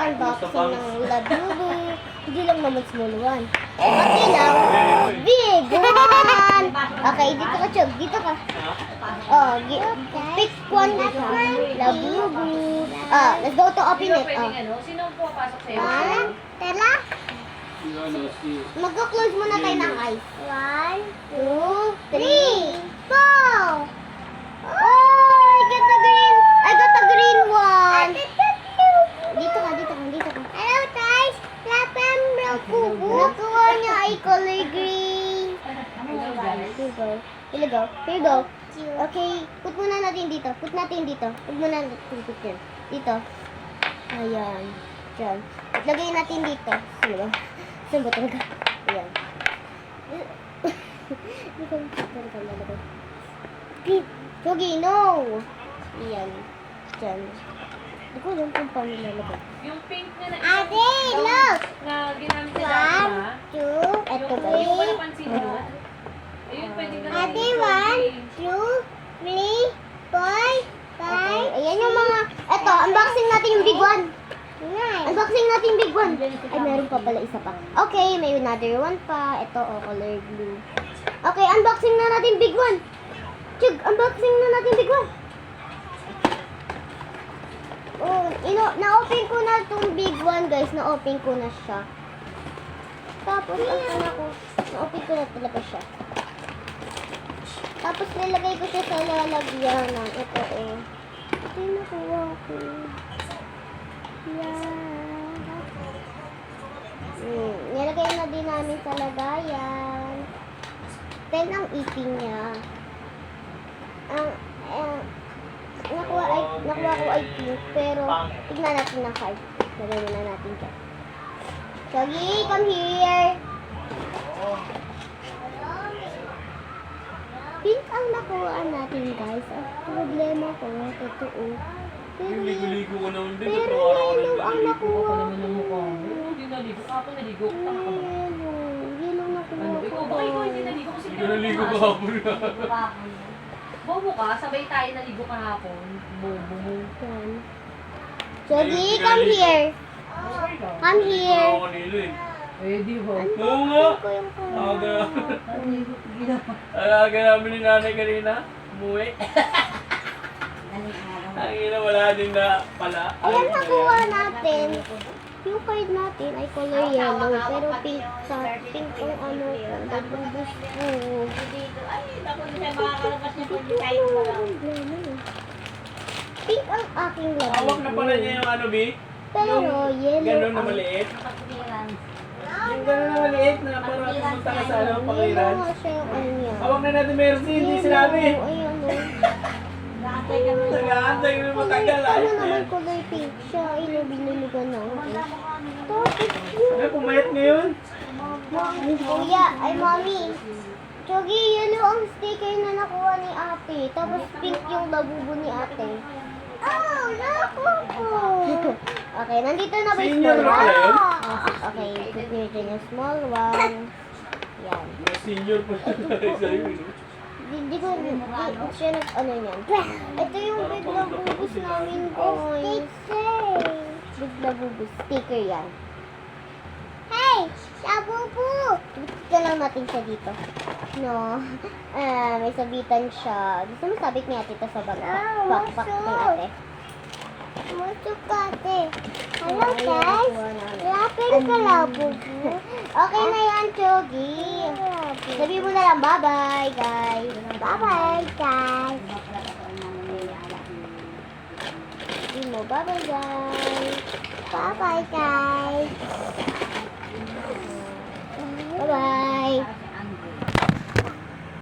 mag-unboxing ng Labubu. Hindi lang naman small one. Okay lang, big one! Okay, dito ka, Chog. Dito ka. Oh, pick one ka. Labubu. Let's go to open it. Sino ang pumapasok sa'yo? Tala. Mag-close muna tayo ng eyes. 1, 2, 3, 4! Oh, I got the green one. Dito ka. Hello guys, lapam kubo. Nakuha niya ay color green. Here you go. Okay, put muna natin dito. Put natin dito. Dito. Ayan. Diyan. Lagay natin dito. Sino ba? Saan ba talaga? Ayan. Dito ka lalagay. Chogi, no! Ayan. Diyan. Hindi ko alam kung paano lalagay. Yung pink na Ate, look! na ginamit na dati, 1, 2, eto guys. Yung ko napansin mo. Ayun, pwede ka Ate, 1, 2, 3, 4, 5. Ayan yung mga, eto, unboxing natin yung big one. Unboxing natin yung big one. Ay, meron pa pala isa pa. Okay, may another one pa. Ito, color blue. Okay, unboxing na natin big one. Chug, unboxing na natin big one. Oh, na-open ko na itong big one, guys. Na-open ko na siya. Tapos, na-open ko na talaga siya. Tapos, nilagay ko siya sa lalagyan ng ito, oh. Ito yung nakuha ko. Yan. Nilagay na din namin sa lagayan. Then, ang ipin niya. Nakuha ko ay pink, pero tignan natin ng card. Lagay na natin dyan. Chogi, come here! Pink ang nakuha natin, guys. Ang problema ko, totoo. Pero Ligo-ligo ko naman din. yellow ang nakuha ko. Hindi naligo. Ako naligo. Tama ka ba? Yellow nakuha ko. Ikaw, baka ikaw hindi naligo kasi Hindi ka naligo kahapon. Bobo ka, sabay tayo naligo kahapon. Bobo mo. Yan. Chogi, come here. Come here. Ako kanilo eh. Eh, di ba? Oo nga. Ko yung Alaga namin ni nanay kanina. Umuwi. Ang ina, wala din na pala. Ayan, nakuha natin. Yung card natin ay color yellow, pero pink ang ano ko. Nagbubus ko. Pink ang aking Hawak na pala niya yung ano, B? Pero yellow Gano'n na ang... maliit. Yung gano'n na maliit na para pumunta ka sa ano, Yellow pakiran. nga siya yung ano niya. Hawak na natin, Mercy. Hindi sinabi. Ayan o. Nag-aantay ko na matagal. Ano Ayos na naman yan. kulay pink siya? Binunugan na ako. Tapos yun. Ano, pumayat ngayon? Kuya, ay mami. Chogi, yellow ang sticker na nakuha ni ate. Tapos pink yung labubo ni ate. Oh, naku ko. Okay, nandito na ba yung Senior small na pala yun? one? Okay, put nyo dyan yung small one. Yan. Mga senior pa siya sa'yo. Hindi ko, siya ano yan. Ito yung big labubus namin, guys. Big labubus. Sticker yan. Hey! Labubu! Ito lang natin siya dito. No. May sabitan siya. Gusto mo sabit ni ate ito sa backpack ni ate? Musok ka, ate. Hello, guys. Lapin ka, labubu. Okay na yan, Chogi. Sabi mo na lang, bye-bye, guys. Bye-bye, guys. Sabi mo, bye-bye, guys. Bye-bye, guys.